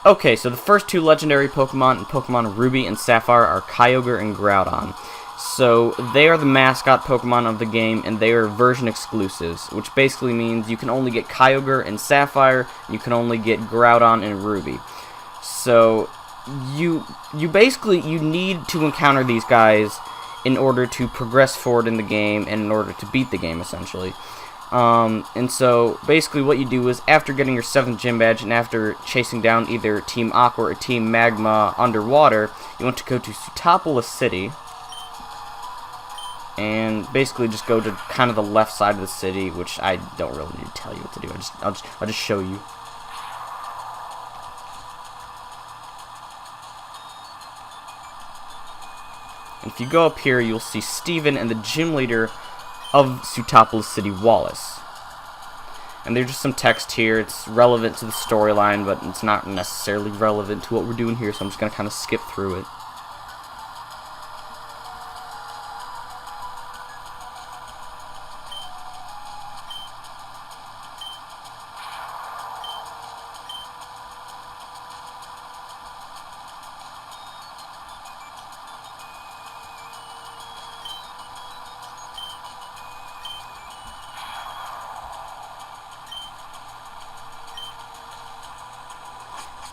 Okay, so the first two legendary Pokemon in Pokemon Ruby and Sapphire are Kyogre and Groudon. So they are the mascot Pokemon of the game, and they are version exclusives, which basically means you can only get Kyogre in Sapphire, and you can only get Groudon in Ruby. So you basically need to encounter these guys in order to progress forward in the game and in order to beat the game, essentially. And so basically what you do is, after getting your 7th gym badge and after chasing down either Team Aqua or Team Magma underwater, you want to go to Sootopolis City and basically just go to kind of the left side of the city, which I don't really need to tell you what to do. I'll just show you. And if you go up here, you'll see Steven and the gym leader of Sootopolis City, Wallace. And there's just some text here. It's relevant to the storyline, but it's not necessarily relevant to what we're doing here, so I'm just going to kind of skip through it.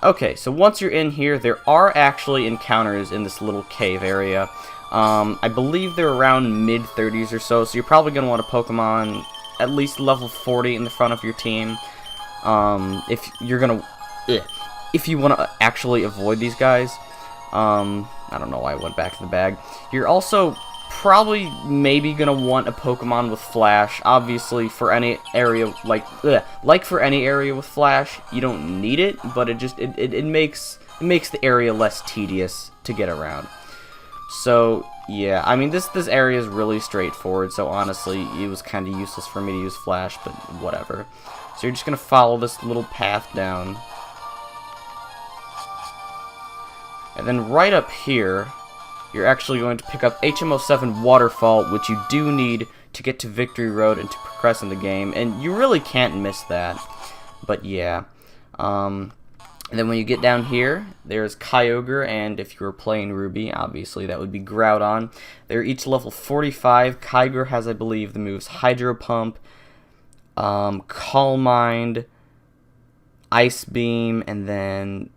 Okay, so once you're in here, there are actually encounters in this little cave area. I believe they're around mid-30s or so you're probably going to want a Pokemon at least level 40 in the front of your team. If you want to actually avoid these guys. I don't know why I went back to the bag. You're also probably maybe gonna want a Pokemon with Flash. Obviously, for any area like for any area with Flash, you don't need it, but it makes the area less tedious to get around. So yeah, I mean this area is really straightforward. So honestly, it was kind of useless for me to use Flash, but whatever. So you're just gonna follow this little path down, and then right up here, you're actually going to pick up HM07 Waterfall, which you do need to get to Victory Road and to progress in the game, and you really can't miss that. But yeah, and then when you get down here, there's Kyogre, and if you were playing Ruby, obviously that would be Groudon. They're each level 45. Kyogre has, I believe, the moves Hydro Pump, Calm Mind, Ice Beam, and then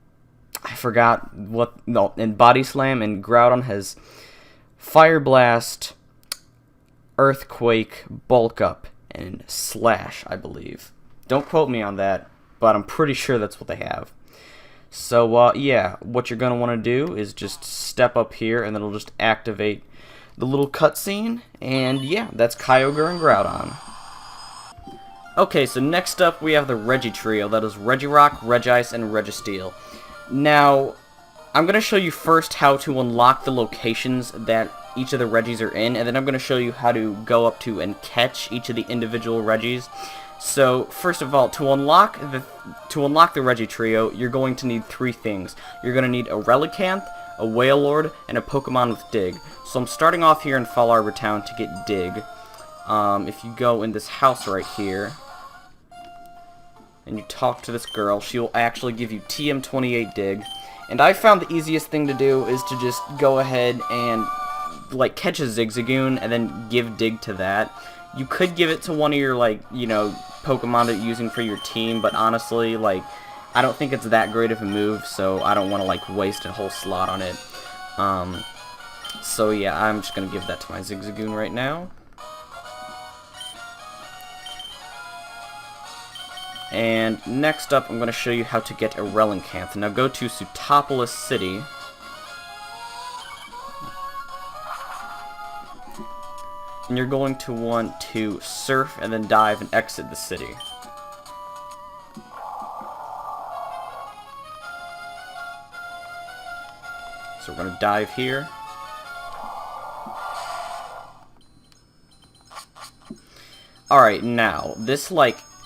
I forgot what, no, and Body Slam. And Groudon has Fire Blast, Earthquake, Bulk Up, and Slash, I believe. Don't quote me on that, but I'm pretty sure that's what they have. So, yeah, what you're going to want to do is just step up here, and then it'll just activate the little cutscene, and yeah, that's Kyogre and Groudon. Okay, so next up we have the Regi trio. That is Regirock, Regice, and Registeel. Now, I'm going to show you first how to unlock the locations that each of the Regis are in, and then I'm going to show you how to go up to and catch each of the individual Regis. So, first of all, to unlock the Regi trio, you're going to need 3 things. You're going to need a Relicanth, a Wailord, and a Pokemon with Dig. So I'm starting off here in Fall Arbor Town to get Dig. If you go in this house right here, and you talk to this girl, she'll actually give you TM28 Dig. And I found the easiest thing to do is to just go ahead and like catch a Zigzagoon and then give Dig to that. You could give it to one of your Pokemon that you're using for your team, but honestly, I don't think it's that great of a move, so I don't want to waste a whole slot on it. So yeah, I'm just gonna give that to my Zigzagoon right now. And next up, I'm going to show you how to get a Relicanth. Now go to Sootopolis City. And you're going to want to surf and then dive and exit the city. So we're going to dive here. Alright, now, this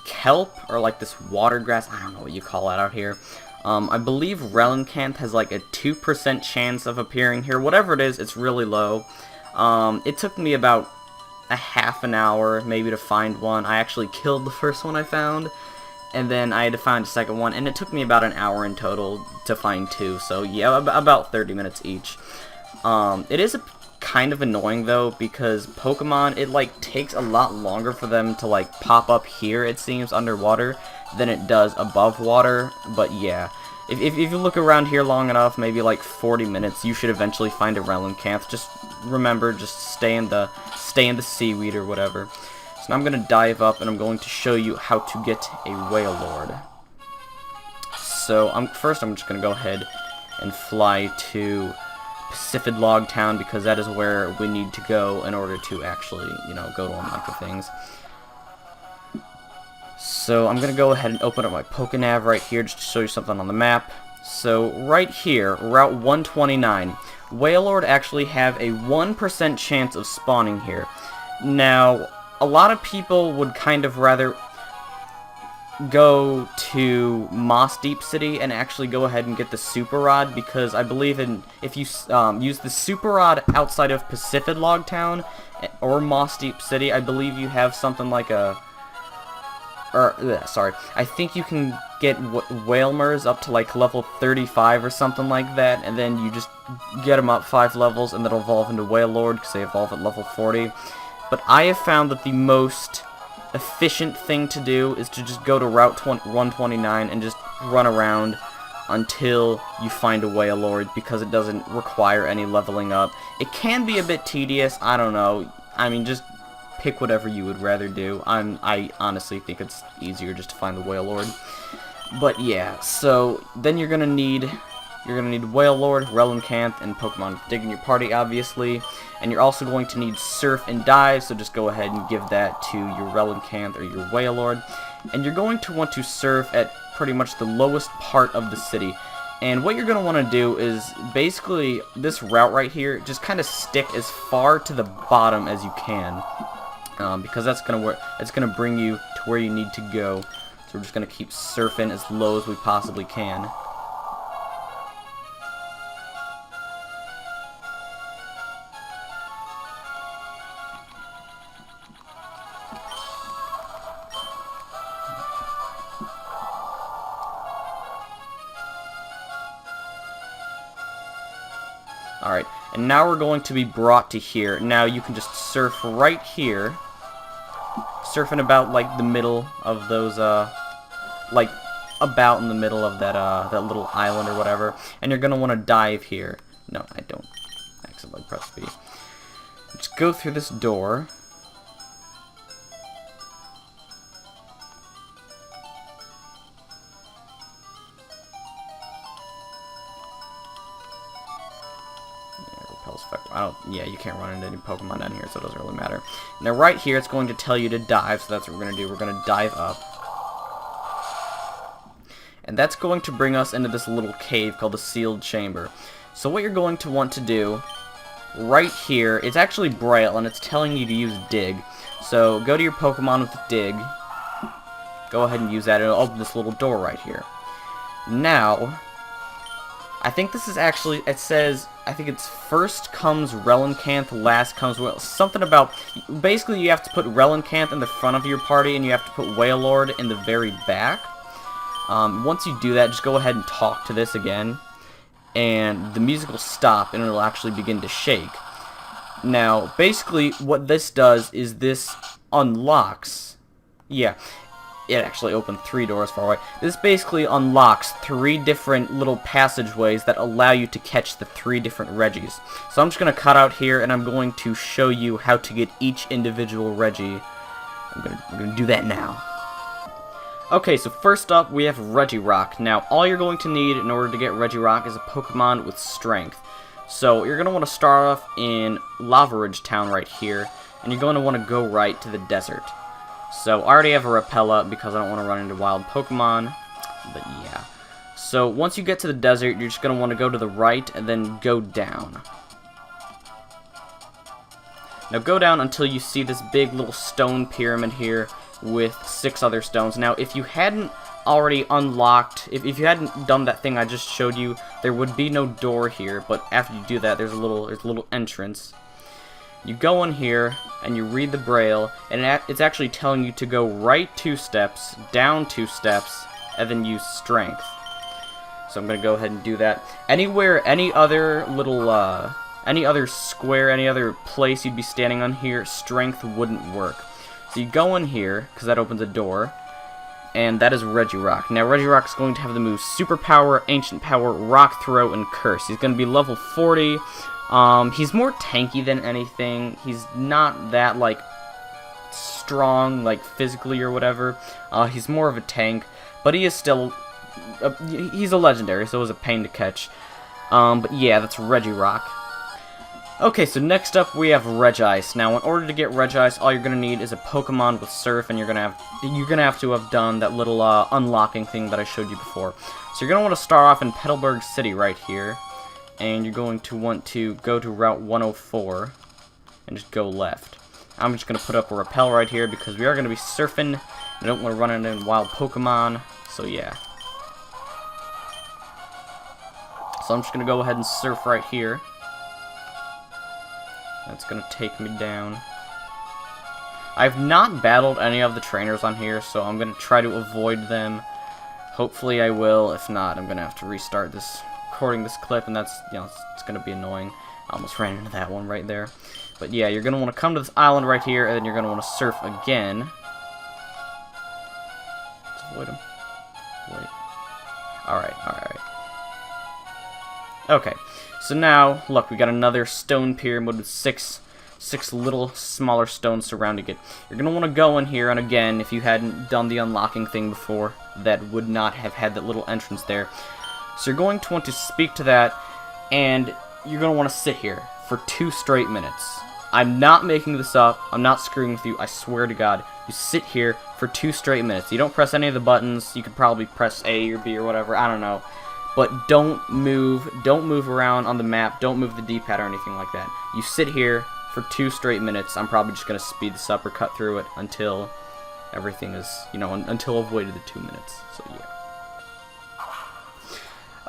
kelp, or this water grass, I don't know what you call it out here. I believe Relicanth has a 2% chance of appearing here. Whatever it is, it's really low. It took me about a half an hour maybe to find one. I actually killed the first one I found, and then I had to find a second one, and it took me about an hour in total to find 2, so yeah, about 30 minutes each. It is kind of annoying though, because Pokemon, it like takes a lot longer for them to like pop up here, it seems, underwater than it does above water. But yeah, if you look around here long enough, maybe like 40 minutes, you should eventually find a Relincanth. Just remember, just stay in the seaweed or whatever. So now I'm gonna dive up and I'm going to show you how to get a Wailord. So first I'm just gonna go ahead and fly to Pacific Log Town, because that is where we need to go in order to actually, you know, go to unlock the things. So I'm gonna go ahead and open up my Pokenav right here just to show you something on the map. So right here, Route 129, Wailord actually have a 1% chance of spawning here. Now, a lot of people would kind of rather go to Moss Deep City and actually go ahead and get the Super Rod, because I believe if you use the Super Rod outside of Pacific Log Town or Moss Deep City, I believe you have something like I think you can get Wailmers up to like level 35 or something like that, and then you just get them up 5 levels and they'll evolve into Wailord, because they evolve at level 40. But I have found that the most efficient thing to do is to just go to Route 129 and just run around until you find a Wailord, because it doesn't require any leveling up. It can be a bit tedious, I don't know. I mean, just pick whatever you would rather do. I honestly think it's easier just to find the Wailord. But yeah, so then you're gonna need Wailord, Relincanth, and Pokemon Dig in your party, obviously. And you're also going to need Surf and Dive, so just go ahead and give that to your Relincanth or your Wailord. And you're going to want to surf at pretty much the lowest part of the city. And what you're going to want to do is, basically, this route right here, just kind of stick as far to the bottom as you can. Because that's going to bring you to where you need to go. So we're just going to keep surfing as low as we possibly can. Alright, and now we're going to be brought to here. Now you can just surf right here. Surfing about, like, the middle of those, like, about in the middle of that, that little island or whatever. And you're gonna want to dive here. No, I don't. I accidentally pressed B. Just go through this door. Yeah, you can't run into any Pokemon down here, so it doesn't really matter. Now, right here, it's going to tell you to dive, so that's what we're going to do. We're going to dive up. And that's going to bring us into this little cave called the Sealed Chamber. So what you're going to want to do, right here, it's actually Braille, and it's telling you to use Dig. So go to your Pokemon with Dig. Go ahead and use that, and it'll open this little door right here. Now, I think this is actually, it says, I think it's first comes Relincanth, last comes something about, basically you have to put Relincanth in the front of your party, and you have to put Wailord in the very back. Once you do that, just go ahead and talk to this again, and the music will stop, and it'll actually begin to shake. Now, basically, what this does is this unlocks, yeah, it actually opened 3 doors far away. This basically unlocks 3 different little passageways that allow you to catch the 3 different Regis. So I'm just going to cut out here, and I'm going to show you how to get each individual Regi. I'm going to do that now. Okay, so first up, we have Regirock. Now, all you're going to need in order to get Regirock is a Pokemon with Strength. So you're going to want to start off in Lava Ridge Town right here, and you're going to want to go right to the desert. So I already have a Repella because I don't want to run into wild Pokemon, but yeah. So once you get to the desert, you're just going to want to go to the right and then go down. Now go down until you see this big little stone pyramid here with 6 other stones. Now if you hadn't already unlocked, if you hadn't done that thing I just showed you, there would be no door here, but after you do that, there's a little entrance. You go in here, and you read the Braille, and it's actually telling you to go right 2 steps, down 2 steps, and then use Strength. So I'm going to go ahead and do that. Anywhere, any other little, any other square, any other place you'd be standing on here, Strength wouldn't work. So you go in here, because that opens a door, and that is Regirock. Now Regirock is going to have the moves Super Power, Ancient Power, Rock Throw, and Curse. He's going to be level 40. He's more tanky than anything. He's not that, like, strong, like, physically or whatever. He's more of a tank, but he is still, he's a legendary, so it was a pain to catch. But yeah, that's Regirock. Okay, so next up we have Regice. Now, in order to get Regice, all you're gonna need is a Pokemon with Surf, and you're gonna have to have done that little unlocking thing that I showed you before. So you're gonna want to start off in Petalburg City right here, and you're going to want to go to Route 104 and just go left. I'm just gonna put up a repel right here because we are gonna be surfing. I don't want to run into wild Pokemon, so yeah. So I'm just gonna go ahead and surf right here. That's gonna take me down. I've not battled any of the trainers on here, so I'm gonna try to avoid them. Hopefully I will. If not, I'm gonna have to restart recording this clip, and that's, you know, it's gonna be annoying. I almost ran into that one right there. But yeah, you're gonna want to come to this island right here, and then you're gonna want to surf again. Let's avoid him. Wait. Alright. Okay. So now, look, we got another stone pyramid with six little smaller stones surrounding it. You're going to want to go in here, and again, if you hadn't done the unlocking thing before, that would not have had that little entrance there. So you're going to want to speak to that, and you're going to want to sit here for 2 straight minutes. I'm not making this up. I'm not screwing with you. I swear to God. You sit here for 2 straight minutes. You don't press any of the buttons. You could probably press A or B or whatever. I don't know. But don't move around on the map, don't move the D-pad or anything like that. You sit here for 2 straight minutes. I'm probably just going to speed this up or cut through it until everything is, you know, until I've waited the 2 minutes. So, yeah.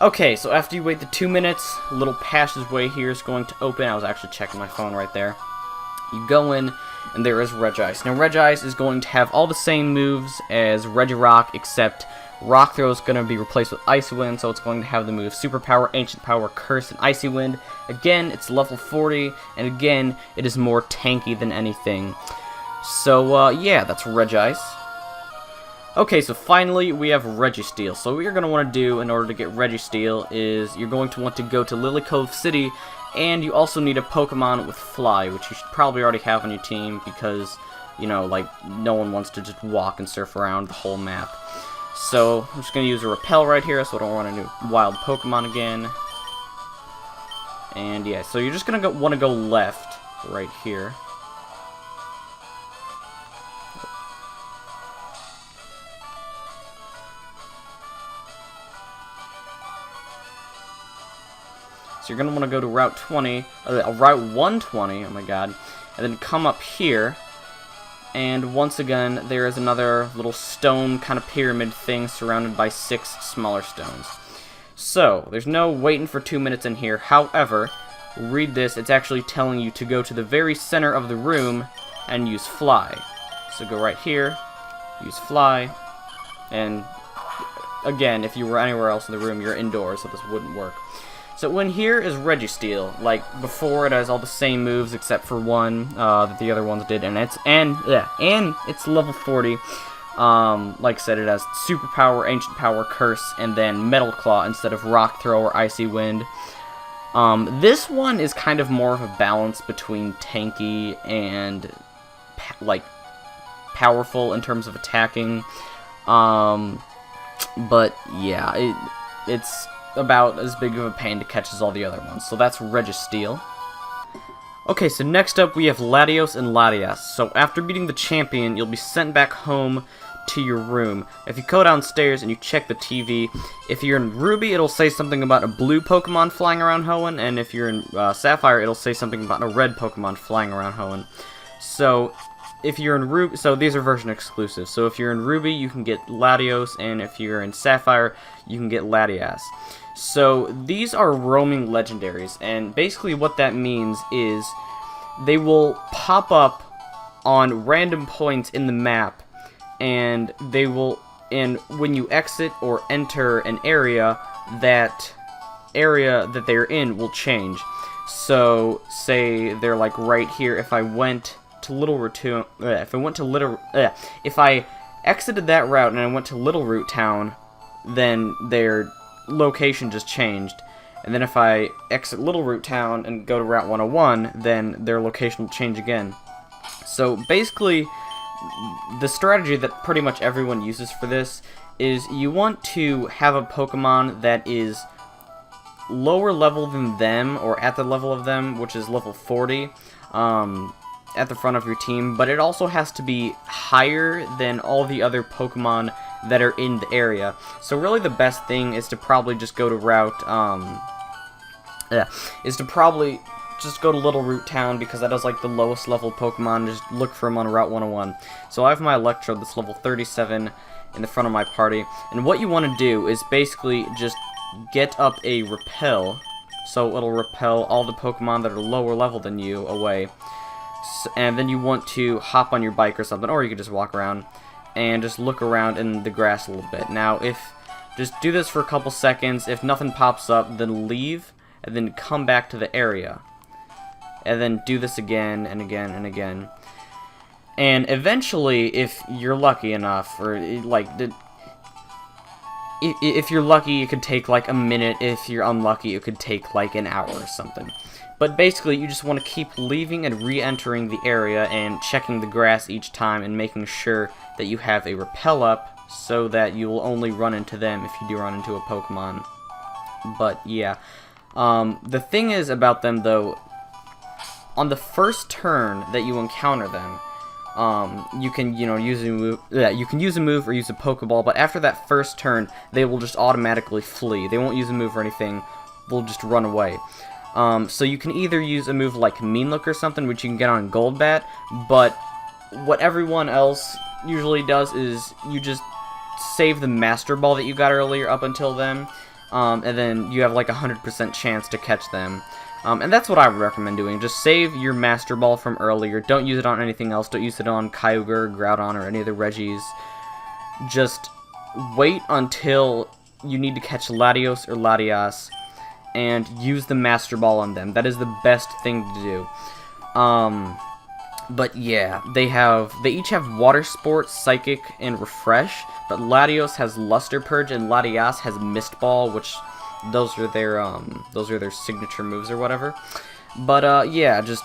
Okay, so after you wait the 2 minutes, a little passageway here is going to open. I was actually checking my phone right there. You go in, and there is Regice. Now, Regice is going to have all the same moves as Regirock, except Rock Throw is going to be replaced with Icy Wind, so it's going to have the move Super Power, Ancient Power, Curse, and Icy Wind. Again, it's level 40, and again, it is more tanky than anything. So, yeah, that's Regice. Okay, so finally, we have Registeel. So what you're going to want to do in order to get Registeel is you're going to want to go to Lily Cove City, and you also need a Pokemon with Fly, which you should probably already have on your team because, you know, like, no one wants to just walk and surf around the whole map. So, I'm just going to use a repel right here so I don't run into wild Pokemon again. And yeah, so you're just going to want to go left right here. So you're going to want to go to Route 20, Route 120, oh my god, and then come up here. And once again, there is another little stone kind of pyramid thing surrounded by 6 smaller stones. So, there's no waiting for 2 minutes in here. However, read this, it's actually telling you to go to the very center of the room and use Fly. So go right here, use Fly, and again, if you were anywhere else in the room, you're indoors, so this wouldn't work. So in here is Registeel. Like before, it has all the same moves except for one that the other ones did, and it's level 40. Like I said, it has Super Power, Ancient Power, Curse, and then Metal Claw instead of Rock Throw or Icy Wind. This one is kind of more of a balance between tanky and like powerful in terms of attacking. But yeah, it's about as big of a pain to catch as all the other ones. So that's Registeel. Okay, so next up we have Latios and Latias. So after beating the champion, you'll be sent back home to your room. If you go downstairs and you check the TV, if you're in Ruby, it'll say something about a blue Pokemon flying around Hoenn, and if you're in Sapphire, it'll say something about a red Pokemon flying around Hoenn. So if you're in Ruby, so these are version exclusives. So if you're in Ruby, you can get Latios, and if you're in Sapphire, you can get Latias. So these are roaming legendaries, and basically what that means is they will pop up on random points in the map, and when you exit or enter an area, that area that they're in will change. So, say they're like right here. If I went to if I exited that route and I went to Little Root Town, then their location just changed. And then if I exit Little Root Town and go to Route 101, then their location will change again. So basically, the strategy that pretty much everyone uses for this is you want to have a Pokemon that is lower level than them, or at the level of them, which is level 40, at the front of your team, but it also has to be higher than all the other Pokemon that are in the area. So really the best thing is to probably just go to just go to Little Root Town, because that is like the lowest level Pokemon. Just look for them on Route 101. So I have my Electrode that's level 37 in the front of my party, and what you want to do is basically just get up a repel, so it'll repel all the Pokemon that are lower level than you away. And then you want to hop on your bike or something, or you could just walk around and just look around in the grass a little bit. Now, just do this for a couple seconds. If nothing pops up, then leave, and then come back to the area. And then do this again, and again, and again. And eventually, if you're lucky enough, or like, if you're lucky, it could take like a minute. If you're unlucky, it could take like an hour or something. But basically, you just want to keep leaving and re-entering the area and checking the grass each time and making sure that you have a repel up so that you will only run into them if you do run into a Pokemon. But yeah, the thing is about them though, on the first turn that you encounter them, you can use a move. Yeah, you can use a move or use a Pokeball. But after that first turn, they will just automatically flee. They won't use a move or anything. They'll just run away. So you can either use a move like Mean Look or something, which you can get on Golbat, but what everyone else usually does is you just save the Master Ball that you got earlier up until then, and then you have like 100% chance to catch them. And that's what I would recommend doing. Just save your Master Ball from earlier. Don't use it on anything else. Don't use it on Kyogre, Groudon, or any of the Regis. Just wait until you need to catch Latios or Latias, and use the Master Ball on them. That is the best thing to do. But yeah, they each have Water Sport, Psychic, and Refresh, but Latios has Luster Purge and Latias has Mist Ball, which those are their signature moves or whatever. But yeah, just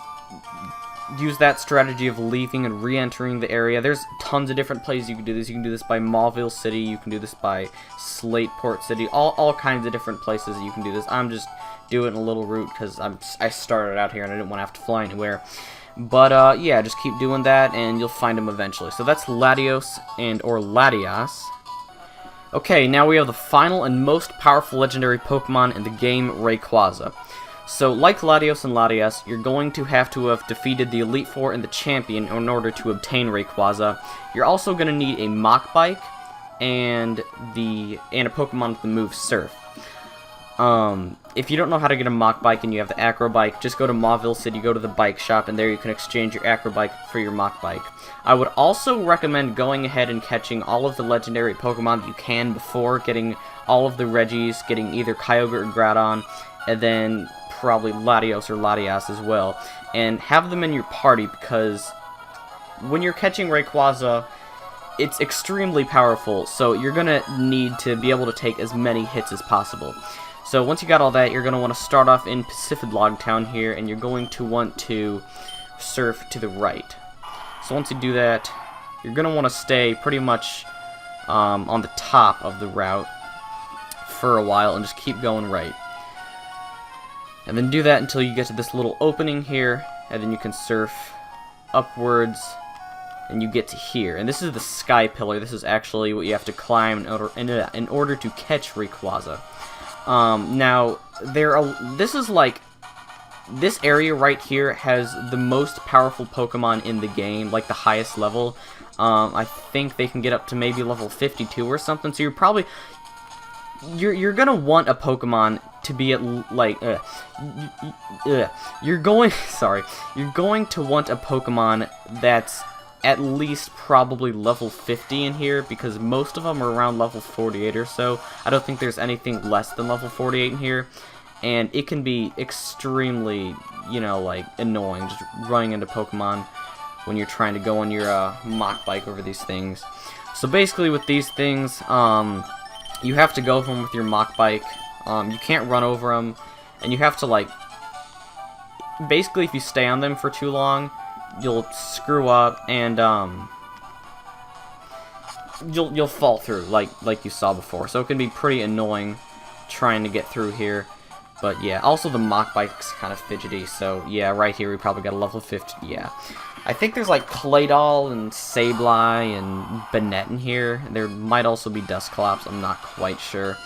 use that strategy of leaving and re-entering the area. There's tons of different places you can do this. You can do this by Mauville City, you can do this by Slateport City, all kinds of different places that you can do this. I'm just doing a Little Route because I started out here and I didn't want to have to fly anywhere. But yeah, just keep doing that and you'll find them eventually. So that's Latios or Latias. Okay, now we have the final and most powerful legendary Pokemon in the game, Rayquaza. So, like Latios and Latias, you're going to have defeated the Elite Four and the Champion in order to obtain Rayquaza. You're also going to need a Mach Bike and a Pokemon with the move Surf. If you don't know how to get a Mach Bike and you have the Acro Bike, just go to Mauville City, go to the bike shop, and there you can exchange your Acro Bike for your Mach Bike. I would also recommend going ahead and catching all of the legendary Pokemon that you can before getting all of the Regis, getting either Kyogre or Groudon, and then probably Latios or Latias as well, and have them in your party, because when you're catching Rayquaza, it's extremely powerful, so you're gonna need to be able to take as many hits as possible. So once you got all that, you're gonna want to start off in Pacific Log Town here, and you're going to want to surf to the right. So once you do that, you're gonna want to stay pretty much on the top of the route for a while and just keep going right. And then do that until you get to this little opening here, and then you can surf upwards, and you get to here. And this is the Sky Pillar. This is actually what you have to climb in order to catch Rayquaza. Now, this area right here has the most powerful Pokemon in the game, like the highest level. I think they can get up to maybe level 52 or something, so you're gonna want a Pokemon to be at you're going sorry, you're going to want a Pokemon that's at least probably level 50 in here, because most of them are around level 48 or so. I don't think there's anything less than level 48 in here, and it can be extremely, you know, like, annoying just running into Pokemon when you're trying to go on your Mach Bike over these things. So basically with these things, you have to go over them with your Mach Bike. You can't run over them, and you have to, like, basically if you stay on them for too long, you'll screw up, and you'll fall through like you saw before. So it can be pretty annoying trying to get through here. But yeah, also the Mach Bike's kind of fidgety, so yeah, right here we probably got a level 50. Yeah, I think there's like Claydol and Sableye and Banette in here. There might also be Dusclops, I'm not quite sure.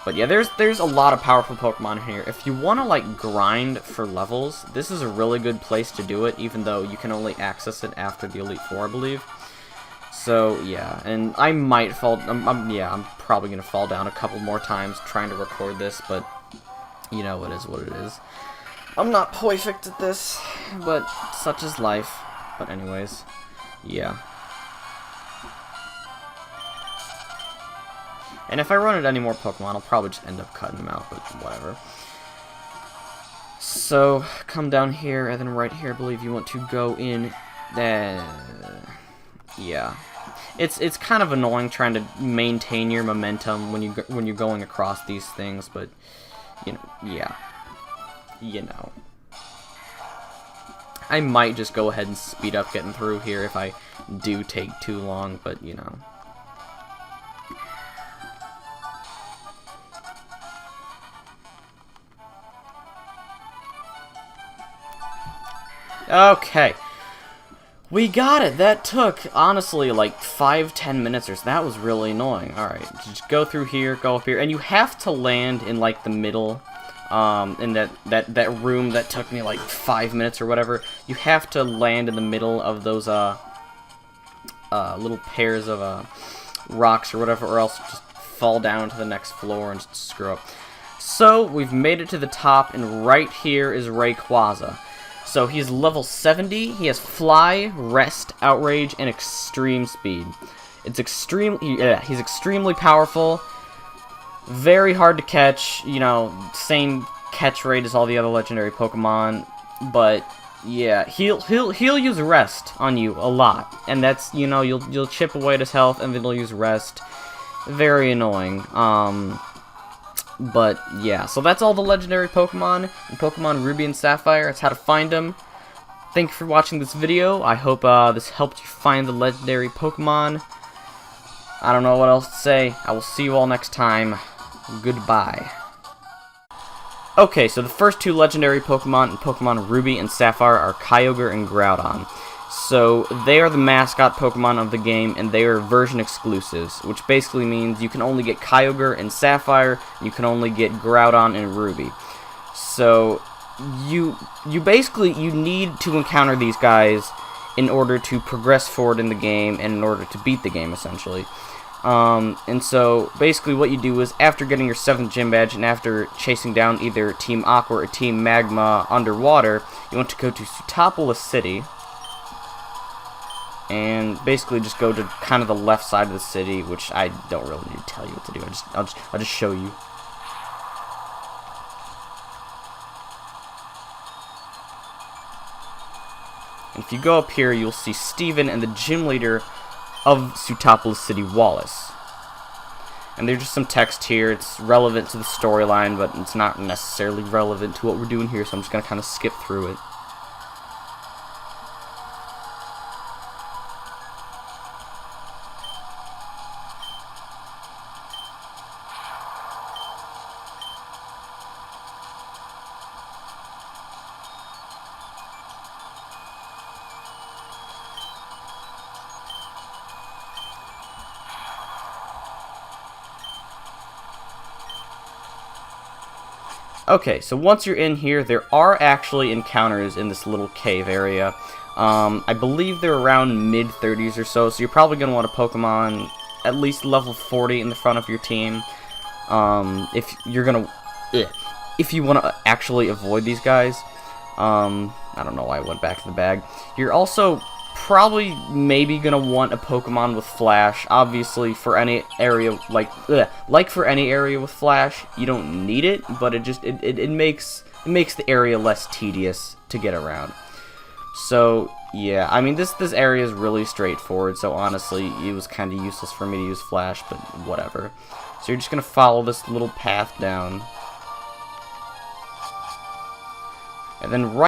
But yeah, there's a lot of powerful Pokemon in here. If you want to, like, grind for levels, this is a really good place to do it, even though you can only access it after the Elite Four, I believe. So, yeah, and I might fall, I'm probably going to fall down a couple more times trying to record this, but, you know, it is what it is. I'm not perfect at this, but such is life. But anyways, yeah. And if I run into any more Pokemon, I'll probably just end up cutting them out, but whatever. So, come down here, and then right here, I believe you want to go in there. Yeah. It's kind of annoying trying to maintain your momentum when you're going across these things, but, you know, yeah. You know. I might just go ahead and speed up getting through here if I do take too long, but, you know. Okay, we got it. That took, honestly, like 5-10 minutes or so. That was really annoying. Alright, just go through here, go up here, and you have to land in, like, the middle, in that room that took me, like, 5 minutes or whatever. You have to land in the middle of those, little pairs of, rocks or whatever, or else just fall down to the next floor and just screw up. So, we've made it to the top, and right here is Rayquaza. So he's level 70, he has Fly, Rest, Outrage, and Extreme Speed. He's extremely powerful, very hard to catch, you know, same catch rate as all the other legendary Pokemon, but yeah, he'll use Rest on you a lot, and that's, you know, you'll chip away at his health, and then he'll use Rest. Very annoying. But, yeah, so that's all the legendary Pokemon in Pokemon Ruby and Sapphire. That's how to find them. Thank you for watching this video. I hope this helped you find the legendary Pokemon. I don't know what else to say. I will see you all next time. Goodbye. Okay, so the first two legendary Pokemon in Pokemon Ruby and Sapphire are Kyogre and Groudon. So, they are the mascot Pokemon of the game, and they are version exclusives, which basically means you can only get Kyogre in Sapphire, and you can only get Groudon in Ruby. So, you need to encounter these guys in order to progress forward in the game, and in order to beat the game, essentially. And so, basically what you do is, after getting your 7th gym badge, and after chasing down either Team Aqua or Team Magma underwater, you want to go to Sootopolis City, and basically just go to kind of the left side of the city, which I don't really need to tell you what to do. I'll just show you. And if you go up here, you'll see Steven and the gym leader of Sootopolis City, Wallace. And there's just some text here. It's relevant to the storyline, but it's not necessarily relevant to what we're doing here, so I'm just going to kind of skip through it. Okay, so once you're in here, there are actually encounters in this little cave area. I believe they're around mid-30s or so you're probably going to want a Pokemon at least level 40 in the front of your team. If you're going to... if you want to actually avoid these guys, I don't know why I went back to the bag. You're also probably maybe gonna want a Pokemon with Flash. Obviously, for any area like for any area with Flash, you don't need it, but it makes the area less tedious to get around. So yeah, I mean this area is really straightforward. So honestly, it was kind of useless for me to use Flash, but whatever. So you're just gonna follow this little path down, and then right.